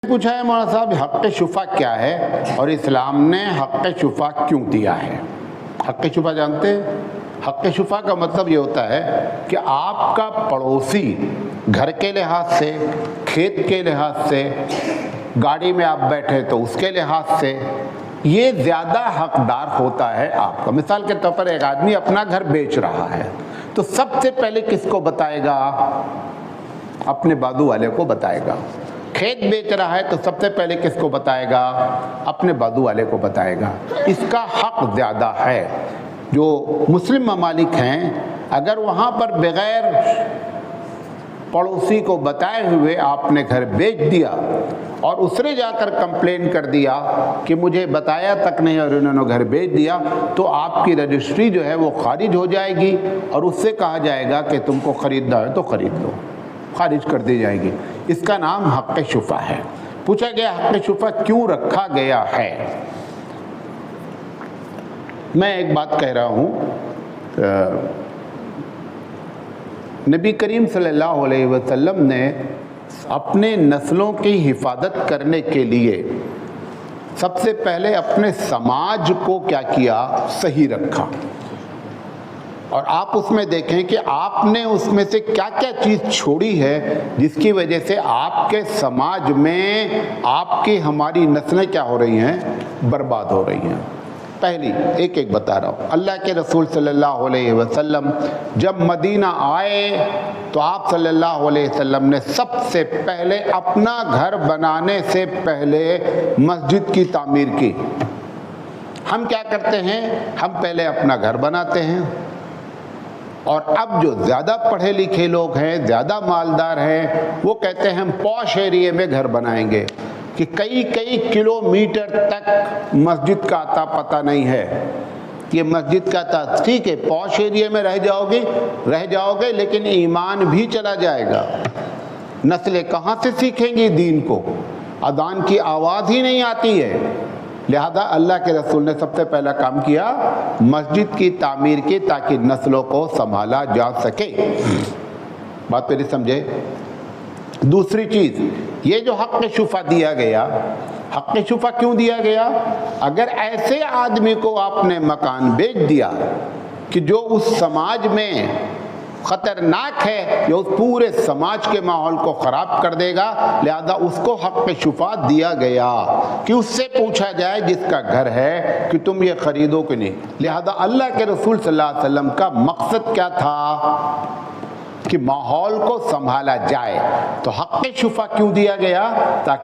پوچھا ہے مولانا صاحب حق شفا کیا ہے اور اسلام نے حق شفا کیوں دیا ہے؟ حق شفا جانتے ہیں؟ حق شفا کا مطلب یہ ہوتا ہے کہ آپ کا پڑوسی گھر کے لحاظ سے، کھیت کے لحاظ سے، گاڑی میں آپ بیٹھے تو اس کے لحاظ سے یہ زیادہ حقدار ہوتا ہے آپ کا۔ مثال کے طور پر ایک آدمی اپنا گھر بیچ رہا ہے تو سب سے پہلے کس کو بتائے گا؟ اپنے بازو والے کو بتائے گا۔ کھیت بیچ رہا ہے تو سب سے پہلے کس کو بتائے گا؟ اپنے بازو والے کو بتائے گا۔ اس کا حق زیادہ ہے۔ جو مسلم ممالک ہیں اگر وہاں پر بغیر پڑوسی کو بتائے ہوئے آپ نے گھر بیچ دیا اور اس نے جا کر کمپلین کر دیا کہ مجھے بتایا تک نہیں اور انہوں نے گھر بیچ دیا، تو آپ کی رجسٹری جو ہے وہ خارج ہو جائے گی اور اس سے کہا جائے گا کہ تم کو خریدنا ہے تو خرید لو، خارج کر دی جائے گی۔ اس کا نام حق شفا ہے۔ پوچھا گیا حق شفا کیوں رکھا گیا ہے؟ میں ایک بات کہہ رہا ہوں، نبی کریم صلی اللہ علیہ وسلم نے اپنے نسلوں کی حفاظت کرنے کے لیے سب سے پہلے اپنے سماج کو کیا کیا؟ صحیح رکھا۔ اور آپ اس میں دیکھیں کہ آپ نے اس میں سے کیا کیا چیز چھوڑی ہے جس کی وجہ سے آپ کے سماج میں آپ کی ہماری نسلیں کیا ہو رہی ہیں؟ برباد ہو رہی ہیں۔ پہلی ایک بتا رہا ہوں، اللہ کے رسول صلی اللہ علیہ وسلم جب مدینہ آئے تو آپ صلی اللہ علیہ وسلم نے سب سے پہلے اپنا گھر بنانے سے پہلے مسجد کی تعمیر کی۔ ہم کیا کرتے ہیں؟ ہم پہلے اپنا گھر بناتے ہیں، اور اب جو زیادہ پڑھے لکھے لوگ ہیں، زیادہ مالدار ہیں، وہ کہتے ہیں ہم پوش ایریے میں گھر بنائیں گے کہ کئی کلومیٹر تک مسجد کا اتا پتہ نہیں ہے۔ یہ مسجد کا اتا ٹھیک ہے، پوش ایریے میں رہ جاؤ گے لیکن ایمان بھی چلا جائے گا۔ نسلیں کہاں سے سیکھیں گی دین کو؟ اذان کی آواز ہی نہیں آتی ہے۔ لہذا اللہ کے رسول نے سب سے پہلا کام کیا، مسجد کی تعمیر کی تاکہ نسلوں کو سنبھالا جا سکے۔ بات میری سمجھے؟ دوسری چیز، یہ جو حق شفا دیا گیا، حق شفا کیوں دیا گیا؟ اگر ایسے آدمی کو آپ نے مکان بیچ دیا کہ جو اس سماج میں خطرناک ہے، جو اس پورے سماج کے ماحول کو خراب کر دے گا، لہذا اس کو حق شفا دیا گیا کہ اس سے پوچھا جائے جس کا گھر ہے کہ تم یہ خریدو کہ نہیں۔ لہذا اللہ کے رسول صلی اللہ علیہ وسلم کا مقصد کیا تھا؟ کہ ماحول کو سنبھالا جائے۔ تو حق شفا کیوں دیا گیا؟ تاکہ